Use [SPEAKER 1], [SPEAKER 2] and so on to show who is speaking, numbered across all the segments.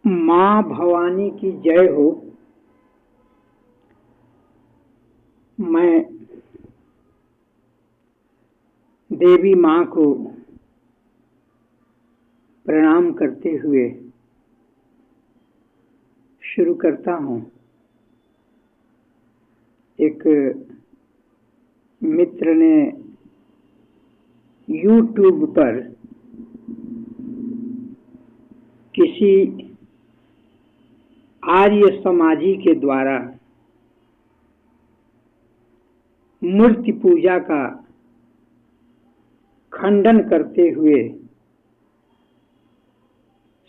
[SPEAKER 1] माँ भवानी की जय हो। मैं देवी माँ को प्रणाम करते हुए शुरू करता हूँ। एक मित्र ने YouTube पर किसी आर्य समाजी के द्वारा मूर्ति पूजा का खंडन करते हुए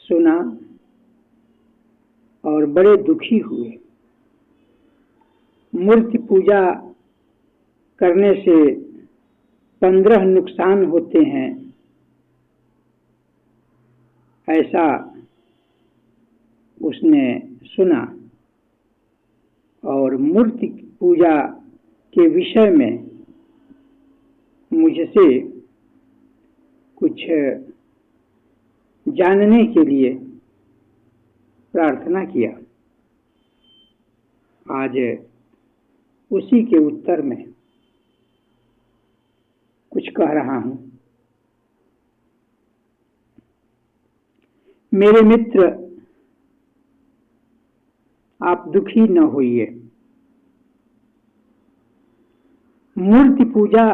[SPEAKER 1] सुना और बड़े दुखी हुए। मूर्ति पूजा करने से 15 नुकसान होते हैं, ऐसा उसने सुना और मूर्ति पूजा के विषय में मुझसे कुछ जानने के लिए प्रार्थना किया। आज उसी के उत्तर में कुछ कह रहा हूं। मेरे मित्र, आप दुखी न होइए। मूर्ति पूजा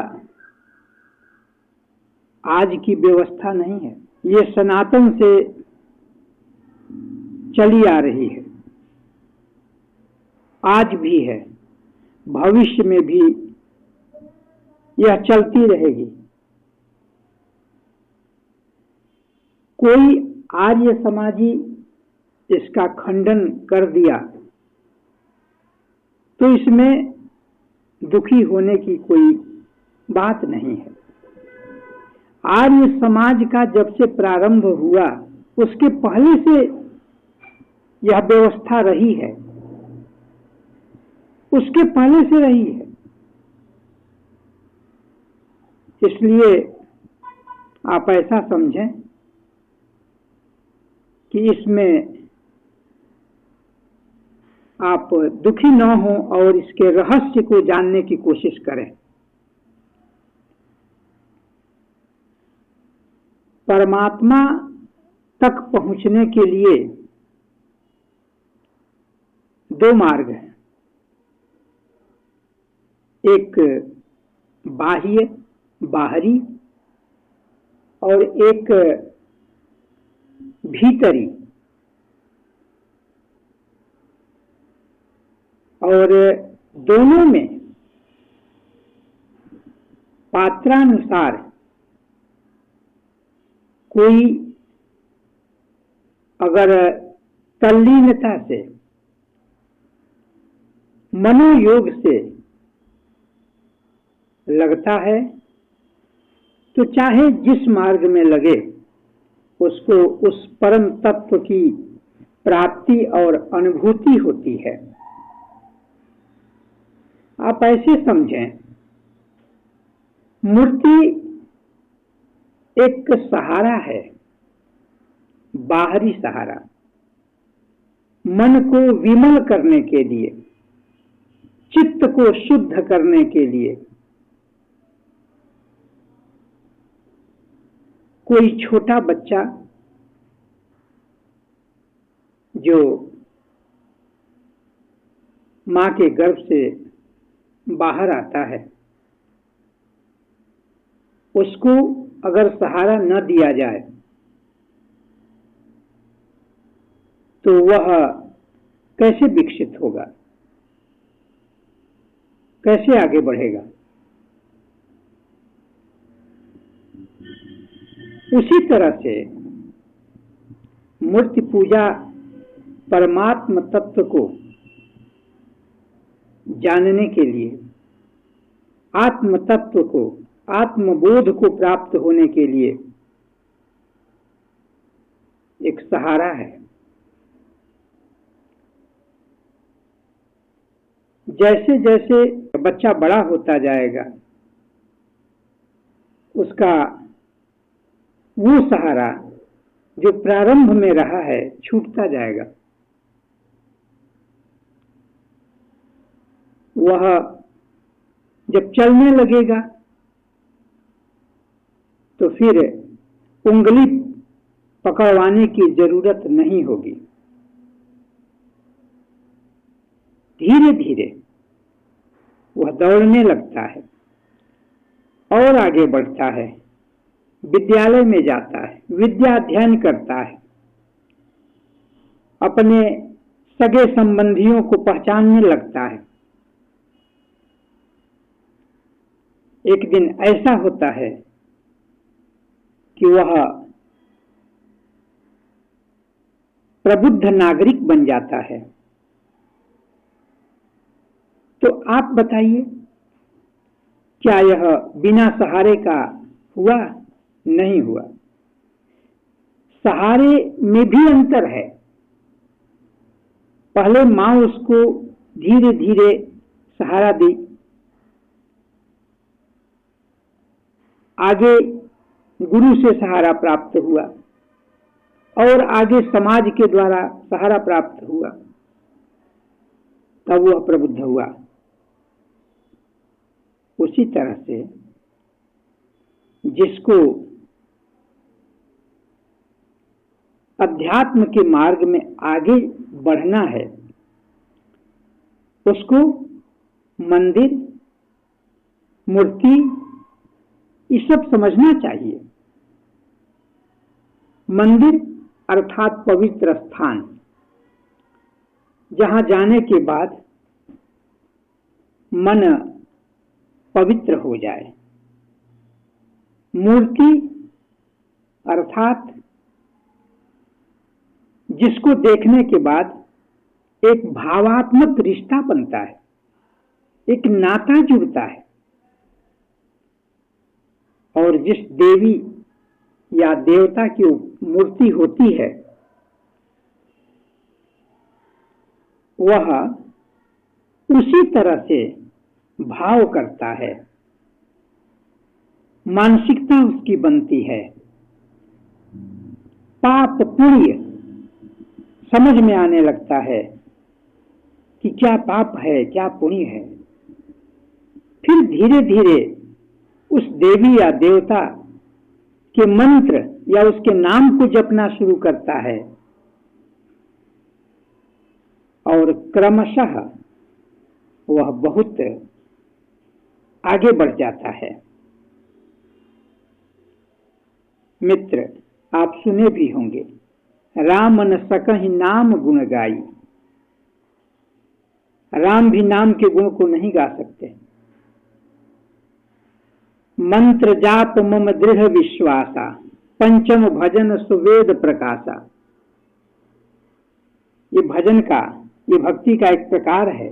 [SPEAKER 1] आज की व्यवस्था नहीं है, ये सनातन से चली आ रही है, आज भी है, भविष्य में भी यह चलती रहेगी। कोई आर्य समाजी इसका खंडन कर दिया तो इसमें दुखी होने की कोई बात नहीं है। आर्य समाज का जब से प्रारंभ हुआ उसके पहले से यह व्यवस्था रही है, उसके पहले से रही है। इसलिए आप ऐसा समझें कि इसमें आप दुखी न हो और इसके रहस्य को जानने की कोशिश करें। परमात्मा तक पहुंचने के लिए 2 मार्ग हैं, एक बाह्य बाहरी और एक भीतरी। और दोनों में पात्रानुसार कोई अगर तल्लीनता से, मनोयोग से लगता है तो चाहे जिस मार्ग में लगे उसको उस परम तत्व की प्राप्ति और अनुभूति होती है। आप ऐसे समझें, मूर्ति एक सहारा है, बाहरी सहारा, मन को विमल करने के लिए, चित्त को शुद्ध करने के लिए। कोई छोटा बच्चा जो मां के गर्भ से बाहर आता है, उसको अगर सहारा न दिया जाए तो वह कैसे विकसित होगा, कैसे आगे बढ़ेगा। उसी तरह से मूर्ति पूजा परमात्म तत्व को जानने के लिए, आत्म तत्व को, आत्मबोध को प्राप्त होने के लिए एक सहारा है। जैसे जैसे बच्चा बड़ा होता जाएगा उसका वो सहारा जो प्रारंभ में रहा है छूटता जाएगा। वह जब चलने लगेगा तो फिर उंगली पकड़वाने की जरूरत नहीं होगी। धीरे धीरे वह दौड़ने लगता है और आगे बढ़ता है, विद्यालय में जाता है, विद्या अध्ययन करता है, अपने सगे संबंधियों को पहचानने लगता है। एक दिन ऐसा होता है कि वह प्रबुद्ध नागरिक बन जाता है। तो आप बताइए, क्या यह बिना सहारे का हुआ? नहीं हुआ। सहारे में भी अंतर है। पहले मां उसको धीरे धीरे सहारा दी, आगे गुरु से सहारा प्राप्त हुआ और आगे समाज के द्वारा सहारा प्राप्त हुआ, तब वह प्रबुद्ध हुआ। उसी तरह से जिसको अध्यात्म के मार्ग में आगे बढ़ना है, उसको मंदिर, मूर्ति, ये सब समझना चाहिए। मंदिर अर्थात पवित्र स्थान, जहां जाने के बाद मन पवित्र हो जाए। मूर्ति अर्थात जिसको देखने के बाद एक भावात्मक रिश्ता बनता है, एक नाता जुड़ता है, और जिस देवी या देवता की मूर्ति होती है वह उसी तरह से भाव करता है, मानसिकता उसकी बनती है, पाप पुण्य समझ में आने लगता है कि क्या पाप है, क्या पुण्य है। फिर धीरे धीरे उस देवी या देवता के मंत्र या उसके नाम को जपना शुरू करता है और क्रमशः वह बहुत आगे बढ़ जाता है। मित्र, आप सुने भी होंगे, राम न सकहि नाम गुण गाई। राम भी नाम के गुण को नहीं गा सकते। मंत्र जाप मम दृढ़ विश्वासा, पंचम भजन सुवेद प्रकाशा। ये भजन का, ये भक्ति का एक प्रकार है,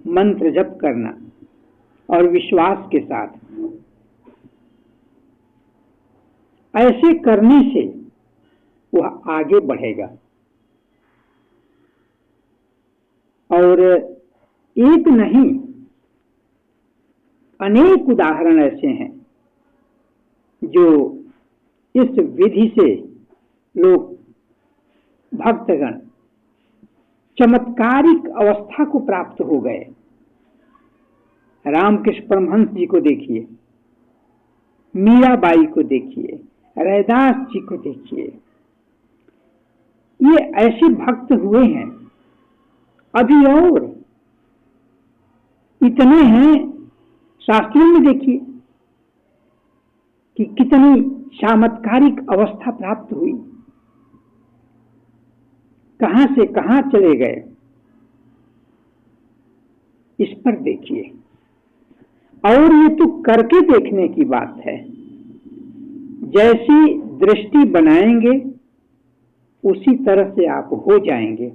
[SPEAKER 1] मंत्र जप करना और विश्वास के साथ। ऐसे करने से वह आगे बढ़ेगा। और एक नहीं, अनेक उदाहरण ऐसे हैं जो इस विधि से लोग, भक्तगण, चमत्कारिक अवस्था को प्राप्त हो गए। रामकृष्ण परमहंस जी को देखिए, मीराबाई को देखिए, रैदास जी को देखिए, ये ऐसे भक्त हुए हैं। अभी और इतने हैं, शास्त्रों में देखिए कि कितनी चमत्कारिक अवस्था प्राप्त हुई, कहां से कहां चले गए, इस पर देखिए। और ये तो करके देखने की बात है। जैसी दृष्टि बनाएंगे उसी तरह से आप हो जाएंगे।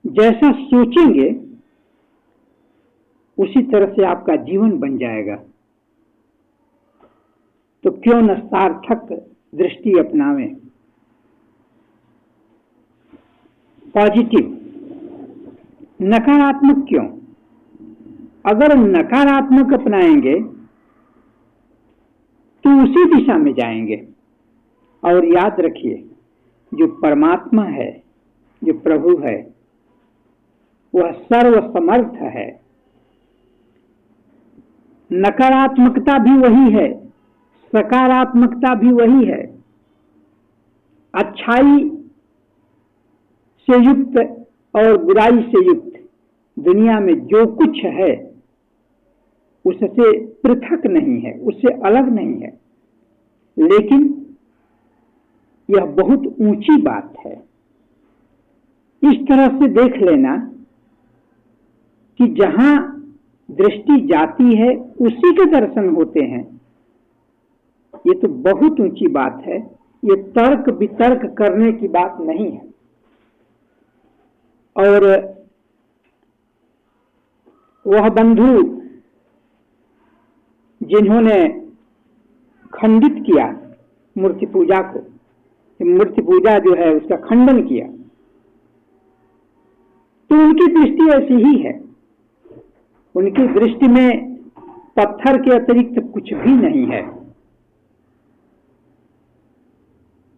[SPEAKER 1] जैसा सोचेंगे उसी तरह से आपका जीवन बन जाएगा। तो क्यों न सार्थक दृष्टि अपनावें, पॉजिटिव। नकारात्मक क्यों? अगर नकारात्मक अपनाएंगे तो उसी दिशा में जाएंगे। और याद रखिए, जो परमात्मा है, जो प्रभु है, वह सर्वसमर्थ है। नकारात्मकता भी वही है, सकारात्मकता भी वही है। अच्छाई से युक्त और बुराई से युक्त दुनिया में जो कुछ है उससे पृथक नहीं है, उससे अलग नहीं है। लेकिन यह बहुत ऊंची बात है। इस तरह से देख लेना कि जहां दृष्टि जाती है उसी के दर्शन होते हैं। ये तो बहुत ऊंची बात है। ये तर्क वितर्क करने की बात नहीं है। और वह बंधु जिन्होंने खंडित किया मूर्ति पूजा को, मूर्ति पूजा जो है उसका खंडन किया, तो उनकी दृष्टि ऐसी ही है। उनकी दृष्टि में पत्थर के अतिरिक्त कुछ भी नहीं है।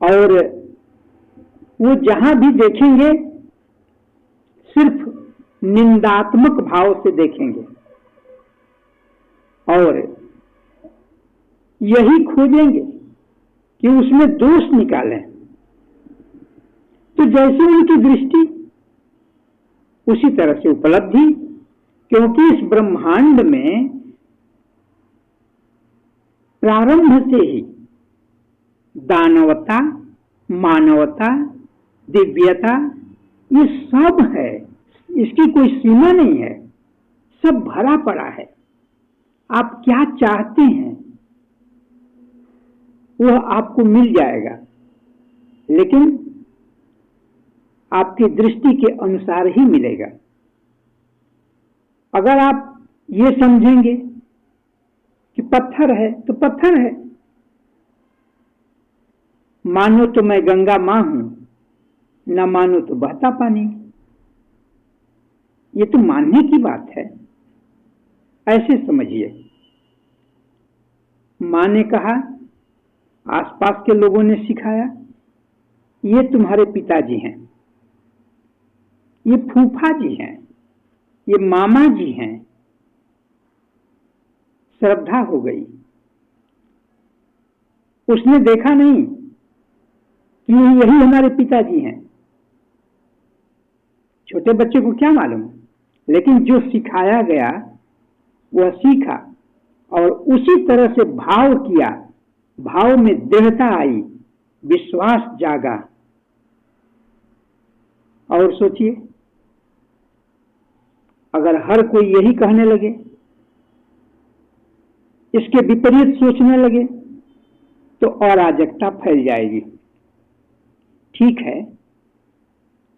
[SPEAKER 1] और वो जहां भी देखेंगे सिर्फ निंदात्मक भाव से देखेंगे और यही खोजेंगे कि उसमें दोष निकालें। तो जैसे उनकी दृष्टि उसी तरह से उपलब्धि, क्योंकि इस ब्रह्मांड में प्रारंभ से ही दानवता, मानवता, दिव्यता, ये सब है। इसकी कोई सीमा नहीं है, सब भरा पड़ा है। आप क्या चाहते हैं वह आपको मिल जाएगा, लेकिन आपकी दृष्टि के अनुसार ही मिलेगा। अगर आप ये समझेंगे कि पत्थर है तो पत्थर है, मानो तो मैं गंगा मां हूं, न मानो तो बहता पानी। ये तो मानने की बात है। ऐसे समझिए, मां ने कहा, आसपास के लोगों ने सिखाया, ये तुम्हारे पिताजी हैं, ये फूफा जी हैं, ये मामा जी हैं। श्रद्धा हो गई। उसने देखा नहीं कि यही हमारे पिताजी हैं। छोटे बच्चे को क्या मालूम, लेकिन जो सिखाया गया वह सीखा और उसी तरह से भाव किया। भाव में दृढ़ता आई, विश्वास जागा। और सोचिए, अगर हर कोई यही कहने लगे, इसके विपरीत सोचने लगे, तो अराजकता फैल जाएगी। ठीक है,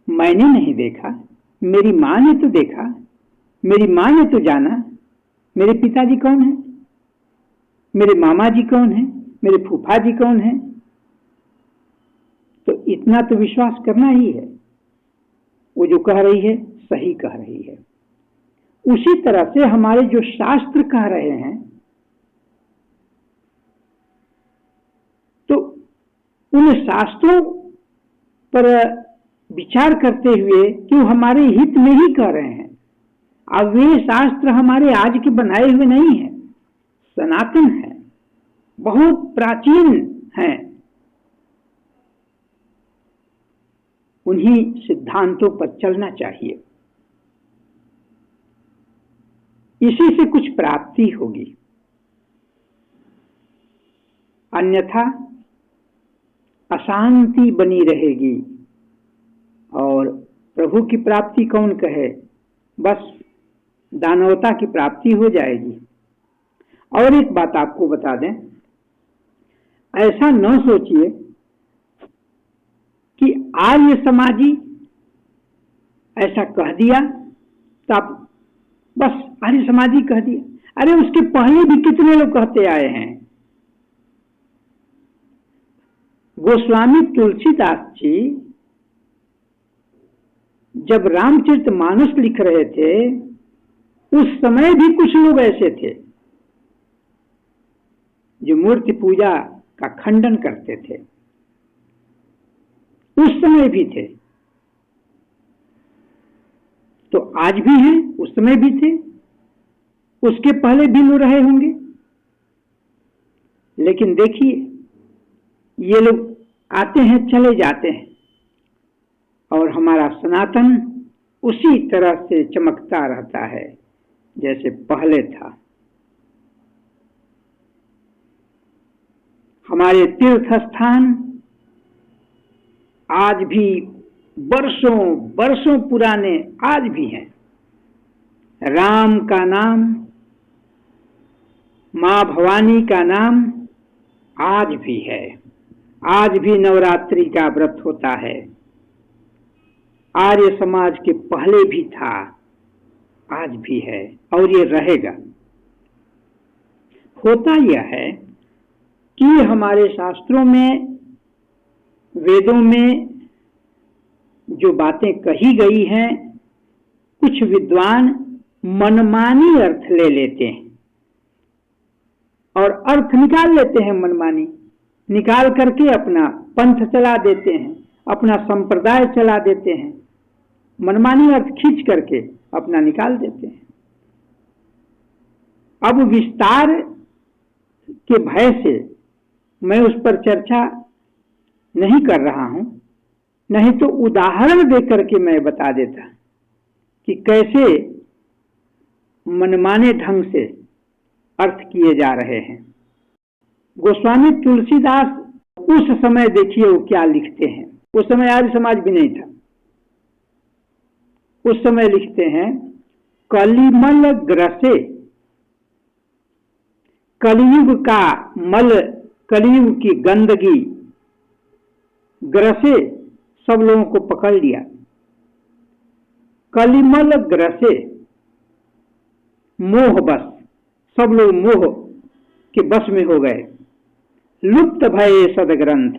[SPEAKER 1] मैंने नहीं देखा, मेरी मां ने तो देखा, मेरी मां ने तो जाना। मेरे पिताजी कौन है, मेरे मामा जी कौन है, मेरे फूफा जी कौन है। तो इतना तो विश्वास करना ही है, वो जो कह रही है सही कह रही है। उसी तरह से हमारे जो शास्त्र कह रहे हैं, तो उन शास्त्रों पर विचार करते हुए कि वो हमारे हित में ही कह रहे हैं। अब वे शास्त्र हमारे आज के बनाए हुए नहीं हैं, सनातन हैं, बहुत प्राचीन हैं। उन्हीं सिद्धांतों पर चलना चाहिए। इसी से कुछ प्राप्ति होगी, अन्यथा अशांति बनी रहेगी। और प्रभु की प्राप्ति कौन कहे, बस दानवता की प्राप्ति हो जाएगी। और एक बात आपको बता दें, ऐसा न सोचिए कि आर्य समाजी ऐसा कह दिया तो आप बस आर्य समाजी कह दिया। अरे उसके पहले भी कितने लोग कहते आए हैं। गोस्वामी तुलसीदास जी जब रामचरितमानस लिख रहे थे, उस समय भी कुछ लोग ऐसे थे जो मूर्ति पूजा का खंडन करते थे, उस समय भी थे, तो आज भी हैं, उस समय भी थे, उसके पहले भी लोग रहे होंगे। लेकिन देखिए, ये लोग आते हैं, चले जाते हैं, और हमारा सनातन उसी तरह से चमकता रहता है जैसे पहले था। हमारे तीर्थ स्थान आज भी वर्षों वर्षों पुराने आज भी हैं। राम का नाम, मां भवानी का नाम आज भी है। आज भी नवरात्रि का व्रत होता है। आर्य समाज के पहले भी था, आज भी है, और ये रहेगा। होता यह है कि हमारे शास्त्रों में, वेदों में जो बातें कही गई हैं, कुछ विद्वान मनमानी अर्थ ले लेते हैं और अर्थ निकाल लेते हैं। मनमानी निकाल करके अपना पंथ चला देते हैं, अपना संप्रदाय चला देते हैं, मनमानी अर्थ खींच करके अपना निकाल देते हैं। अब विस्तार के भय से मैं उस पर चर्चा नहीं कर रहा हूं, नहीं तो उदाहरण देकर के मैं बता देता कि कैसे मनमाने ढंग से अर्थ किए जा रहे हैं। गोस्वामी तुलसीदास उस समय देखिए वो क्या लिखते हैं। उस समय आर्य समाज भी नहीं था। उस समय लिखते हैं, कलिमल ग्रसे, कलयुग का मल, कलयुग की गंदगी ग्रसे सब लोगों को पकड़ लिया। कलिमल ग्रसे, मोह बस, सब लोग मोह के बस में हो गए। लुप्त भये सदग्रंथ,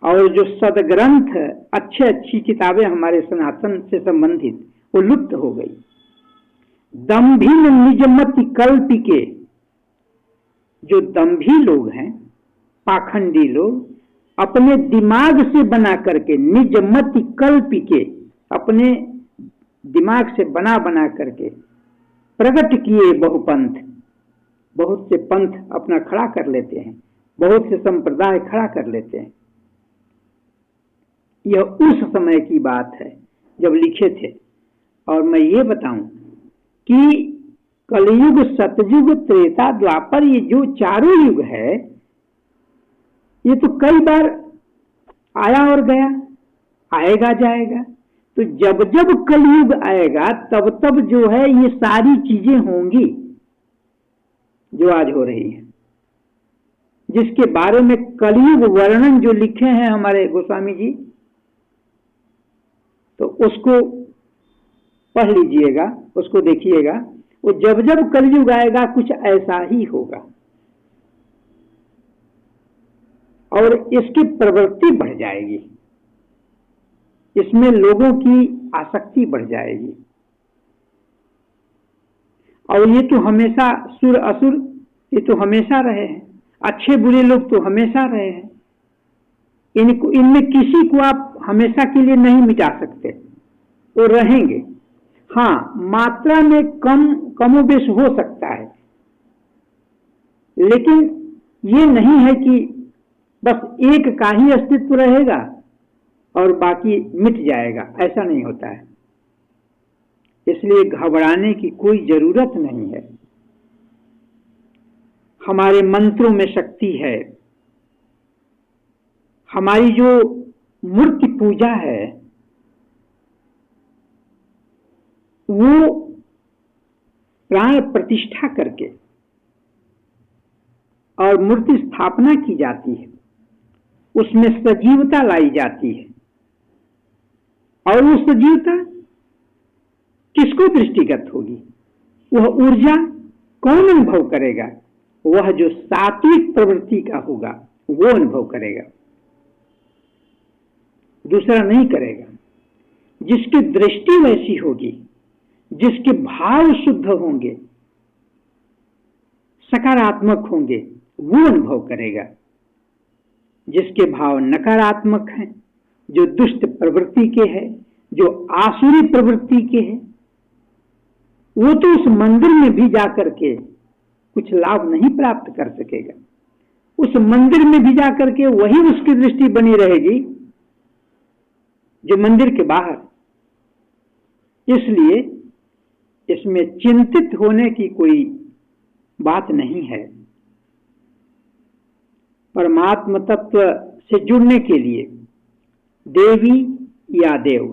[SPEAKER 1] और जो सदग्रंथ, अच्छे अच्छी किताबें हमारे सनातन से संबंधित, वो लुप्त हो गई। दंभिन निजमति कल्पिके, जो दंभी लोग हैं, पाखंडी लोग, अपने दिमाग से बना करके, निजमति कल्पिके, अपने दिमाग से बना बना करके प्रकट किए बहुपंथ, बहुत से पंथ अपना खड़ा कर लेते हैं, बहुत से संप्रदाय खड़ा कर लेते हैं। यह उस समय की बात है जब लिखे थे। और मैं ये बताऊं कि कलयुग, सतयुग, त्रेता, द्वापर, ये जो चारों युग है, ये तो कई बार आया और गया, आएगा जाएगा। तो जब जब कलयुग आएगा तब तब जो है ये सारी चीजें होंगी जो आज हो रही है, जिसके बारे में कलयुग वर्णन जो लिखे हैं हमारे गोस्वामी जी, तो उसको पढ़ लीजिएगा, उसको देखिएगा। वो जब जब कलयुग आएगा कुछ ऐसा ही होगा, और इसकी प्रवृत्ति बढ़ जाएगी, इसमें लोगों की आसक्ति बढ़ जाएगी। और ये तो हमेशा सुर असुर, ये तो हमेशा रहे हैं, अच्छे बुरे लोग तो हमेशा रहे हैं। इनको, इनमें किसी को आप हमेशा के लिए नहीं मिटा सकते, वो रहेंगे। हाँ, मात्रा में कमोबेश हो सकता है, लेकिन ये नहीं है कि बस एक का ही अस्तित्व रहेगा और बाकी मिट जाएगा, ऐसा नहीं होता है। इसलिए घबराने की कोई जरूरत नहीं है। हमारे मंत्रों में शक्ति है। हमारी जो मूर्ति पूजा है वो प्राण प्रतिष्ठा करके और मूर्ति स्थापना की जाती है, उसमें सजीवता लाई जाती है। और वो सजीवता किसको दृष्टिगत होगी? वह ऊर्जा कौन अनुभव करेगा? वह जो सात्विक प्रवृत्ति का होगा वो अनुभव करेगा, दूसरा नहीं करेगा। जिसकी दृष्टि वैसी होगी, जिसके भाव शुद्ध होंगे, सकारात्मक होंगे वो अनुभव करेगा। जिसके भाव नकारात्मक हैं, जो दुष्ट प्रवृत्ति के हैं, जो आसुरी प्रवृत्ति के हैं, वो तो उस मंदिर में भी जाकर के कुछ लाभ नहीं प्राप्त कर सकेगा। उस मंदिर में भी जाकर के वही उसकी दृष्टि बनी रहेगी जो मंदिर के बाहर। इसलिए इसमें चिंतित होने की कोई बात नहीं है। परमात्म तत्व से जुड़ने के लिए देवी या देव,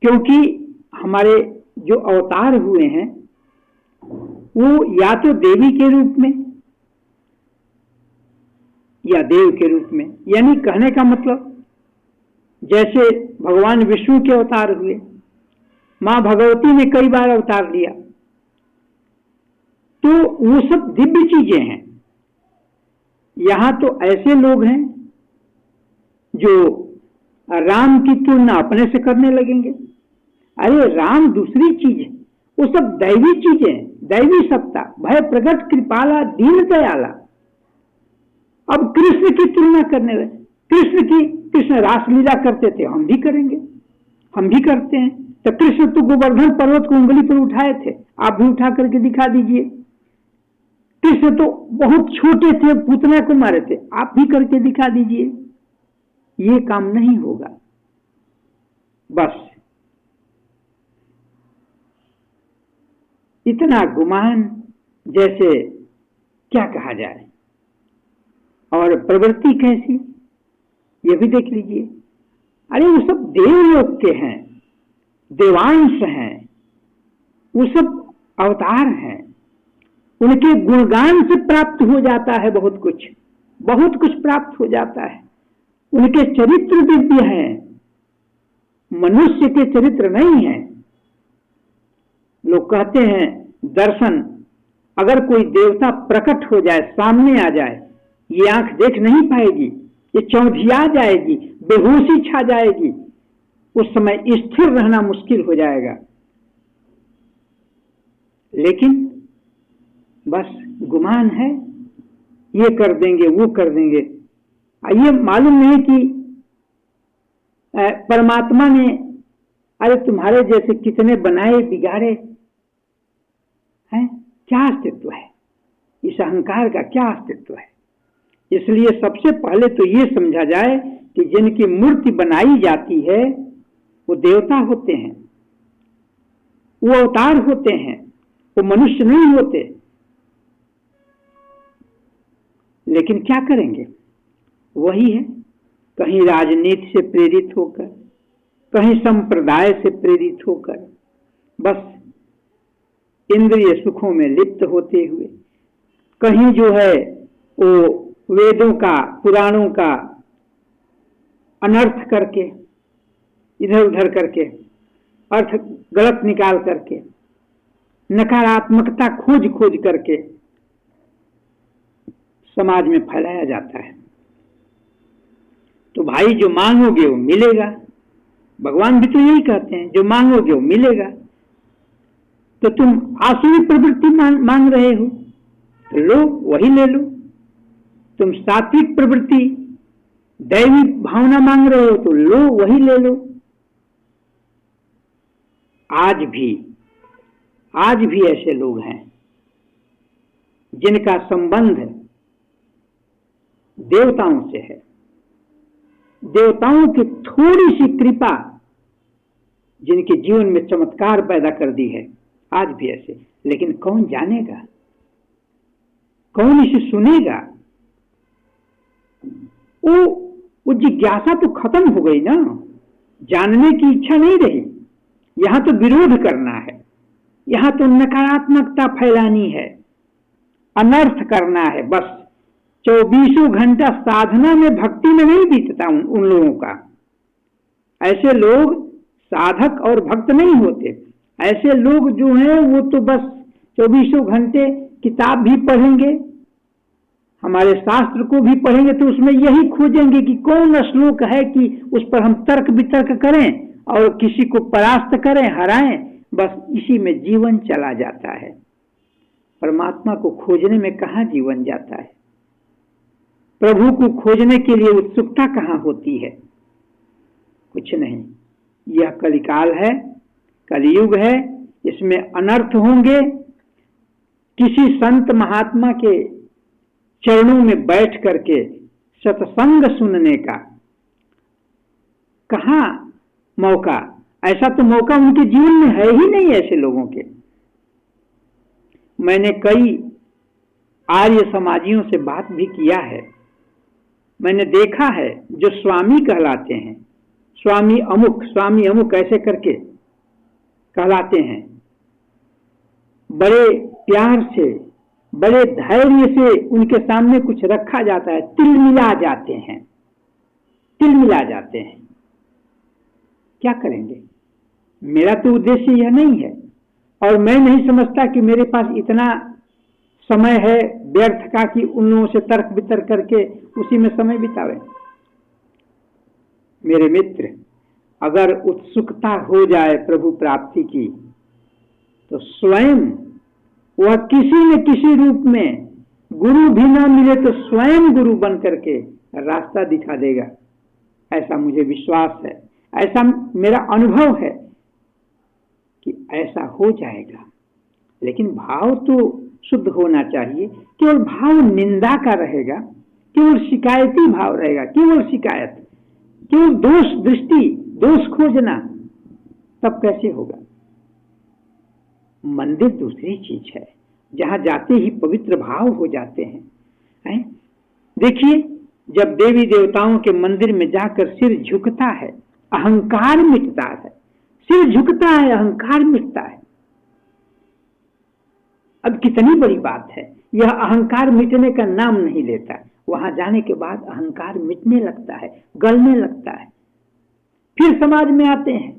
[SPEAKER 1] क्योंकि हमारे जो अवतार हुए हैं वो या तो देवी के रूप में या देव के रूप में, यानी कहने का मतलब जैसे भगवान विष्णु के अवतार हुए, मां भगवती ने कई बार अवतार लिया, तो वो सब दिव्य चीजें हैं। यहां तो ऐसे लोग हैं जो राम की तुलना अपने से करने लगेंगे। अरे राम दूसरी चीज है, वो सब दैवी चीजें हैं, दैवी सत्ता, भय प्रकट, कृपाला, दीन दयाला। अब कृष्ण की तुलना करने लगे। कृष्ण रासलीला करते थे, हम भी करेंगे, हम भी करते हैं। तो कृष्ण तो गोवर्धन पर्वत को उंगली पर उठाए थे, आप भी उठा करके दिखा दीजिए। कृष्ण तो बहुत छोटे थे, पूतना को मारे थे, आप भी करके दिखा दीजिए। ये काम नहीं होगा। बस इतना गुमान, जैसे क्या कहा जाए। और प्रवृत्ति कैसी, ये भी देख लीजिए। अरे वो सब देवलोक के हैं, देवांश हैं, वो सब अवतार हैं। उनके गुणगान से प्राप्त हो जाता है बहुत कुछ प्राप्त हो जाता है। उनके चरित्र दिव्य हैं, मनुष्य के चरित्र नहीं है। लोग कहते हैं दर्शन, अगर कोई देवता प्रकट हो जाए, सामने आ जाए, ये आंख देख नहीं पाएगी, ये चौंधिया जाएगी, बेहोशी छा जाएगी, उस समय स्थिर रहना मुश्किल हो जाएगा। लेकिन बस गुमान है, ये कर देंगे, वो कर देंगे। ये मालूम नहीं कि परमात्मा ने अरे तुम्हारे जैसे कितने बनाए बिगाड़े हैं, क्या अस्तित्व है, इस अहंकार का क्या अस्तित्व है। इसलिए सबसे पहले तो ये समझा जाए कि जिनकी मूर्ति बनाई जाती है वो देवता होते हैं, वो अवतार होते हैं, वो मनुष्य नहीं होते। लेकिन क्या करेंगे, वही है, कहीं राजनीति से प्रेरित होकर, कहीं संप्रदाय से प्रेरित होकर, बस इंद्रिय सुखों में लिप्त होते हुए, कहीं जो है वो वेदों का, पुराणों का अनर्थ करके, इधर उधर करके, अर्थ गलत निकाल करके, नकारात्मकता खोज खोज करके समाज में फैलाया जाता है। तो भाई जो मांगोगे वो मिलेगा, भगवान भी तो यही कहते हैं, जो मांगोगे वो मिलेगा। तो तुम आसुरी प्रवृत्ति मांग रहे हो तो लो, वही ले लो। तुम सात्विक प्रवृत्ति, दैवी भावना मांग रहे हो तो लो, वही ले लो। आज भी ऐसे लोग हैं जिनका संबंध देवताओं से है। देवताओं की थोड़ी सी कृपा जिनके जीवन में चमत्कार पैदा कर दी है, आज भी ऐसे। लेकिन कौन जानेगा, कौन इसे सुनेगा? वो जिज्ञासा तो खत्म हो गई ना, जानने की इच्छा नहीं रही। यहां तो विरोध करना है, यहां तो नकारात्मकता फैलानी है, अनर्थ करना है। बस 24 घंटा साधना में, भक्ति में नहीं बीतता उन लोगों का। ऐसे लोग साधक और भक्त नहीं होते। ऐसे लोग जो हैं वो तो बस 24 घंटे किताब भी पढ़ेंगे, हमारे शास्त्र को भी पढ़ेंगे, तो उसमें यही खोजेंगे कि कौन श्लोक है कि उस पर हम तर्क वितर्क करें और किसी को परास्त करें, हराएं। बस इसी में जीवन चला जाता है। परमात्मा को खोजने में कहाँ जीवन जाता है? प्रभु को खोजने के लिए उत्सुकता कहाँ होती है? कुछ नहीं। यह कलिकाल है, कलयुग है, इसमें अनर्थ होंगे। किसी संत महात्मा के चरणों में बैठ करके सत्संग सुनने का कहाँ मौका? ऐसा तो मौका उनके जीवन में है ही नहीं ऐसे लोगों के। मैंने कई आर्य समाजियों से बात भी किया है। मैंने देखा है जो स्वामी कहलाते हैं, स्वामी अमुक ऐसे करके कहलाते हैं, बड़े प्यार से, बड़े धैर्य से उनके सामने कुछ रखा जाता है, तिलमिला जाते हैं, तिलमिला जाते हैं। क्या करेंगे? मेरा तो उद्देश्य यह नहीं है, और मैं नहीं समझता कि मेरे पास इतना समय है व्यर्थ का कि उन लोगों से तर्क वितर्क करके उसी में समय बितावे। मेरे मित्र, अगर उत्सुकता हो जाए प्रभु प्राप्ति की, तो स्वयं वह किसी न किसी रूप में, गुरु भी ना मिले तो स्वयं गुरु बन करके रास्ता दिखा देगा। ऐसा मुझे विश्वास है, ऐसा मेरा अनुभव है कि ऐसा हो जाएगा। लेकिन भाव तो शुद्ध होना चाहिए। केवल भाव निंदा का रहेगा, केवल शिकायती भाव रहेगा, केवल शिकायत, केवल दोष दृष्टि, दोष खोजना, तब कैसे होगा? मंदिर दूसरी चीज है, जहां जाते ही पवित्र भाव हो जाते हैं। देखिए, जब देवी देवताओं के मंदिर में जाकर सिर झुकता है, अहंकार मिटता है। सिर झुकता है, अहंकार मिटता है। अब कितनी बड़ी बात है, यह अहंकार मिटने का नाम नहीं लेता। वहां जाने के बाद अहंकार मिटने लगता है, गलने लगता है। फिर समाज में आते हैं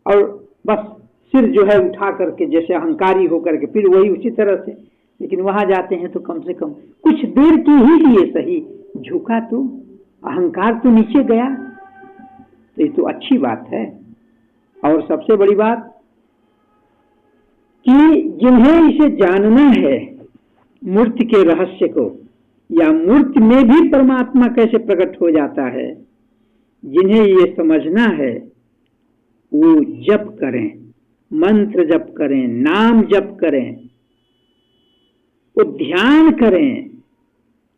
[SPEAKER 1] और बस सिर जो है उठा करके जैसे अहंकारी होकर के फिर वही उसी तरह से। लेकिन वहां जाते हैं तो कम से कम कुछ देर के ही लिए सही झुका, तो अहंकार तो नीचे गया। तो ये तो अच्छी बात है। और सबसे बड़ी बात कि जिन्हें इसे जानना है, मूर्ति के रहस्य को, या मूर्ति में भी परमात्मा कैसे प्रकट हो जाता है, जिन्हें ये समझना है, वो जप करें, मंत्र जप करें, नाम जप करें, वो ध्यान करें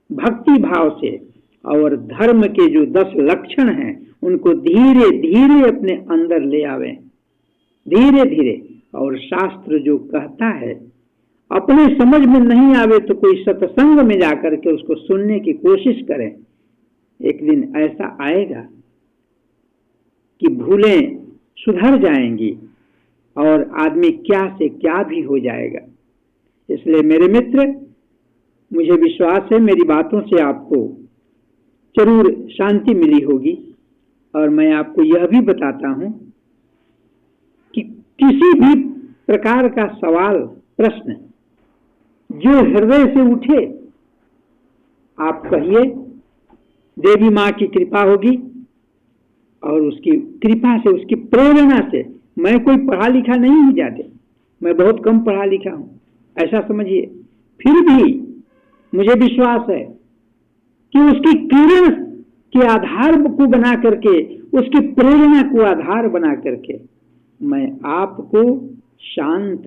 [SPEAKER 1] भक्ति भाव से, और धर्म के जो 10 लक्षण हैं उनको धीरे धीरे अपने अंदर ले आवे, धीरे धीरे। और शास्त्र जो कहता है, अपने समझ में नहीं आवे तो कोई सत्संग में जाकर के उसको सुनने की कोशिश करें। एक दिन ऐसा आएगा कि भूलें सुधर जाएंगी और आदमी क्या से क्या भी हो जाएगा। इसलिए मेरे मित्र, मुझे विश्वास है मेरी बातों से आपको जरूर शांति मिली होगी। और मैं आपको यह भी बताता हूं कि किसी भी प्रकार का सवाल, प्रश्न जो हृदय से उठे, आप कहिए, देवी माँ की कृपा होगी। और उसकी कृपा से, उसकी प्रेरणा से, मैं कोई पढ़ा लिखा नहीं हूं ज्यादा, मैं बहुत कम पढ़ा लिखा हूं, ऐसा समझिए, फिर भी मुझे विश्वास है कि उसकी किरण के आधार को बना करके, उसकी प्रेरणा को आधार बना करके मैं आपको शांत,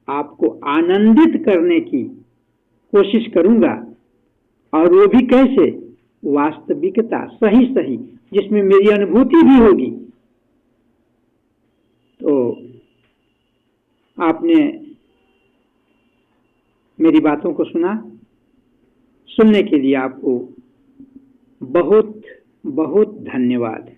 [SPEAKER 1] आपको आनंदित करने की कोशिश करूंगा। और वो भी कैसे? वास्तविकता, सही सही, जिसमें मेरी अनुभूति भी होगी। तो आपने मेरी बातों को सुना, सुनने के लिए आपको बहुत बहुत धन्यवाद।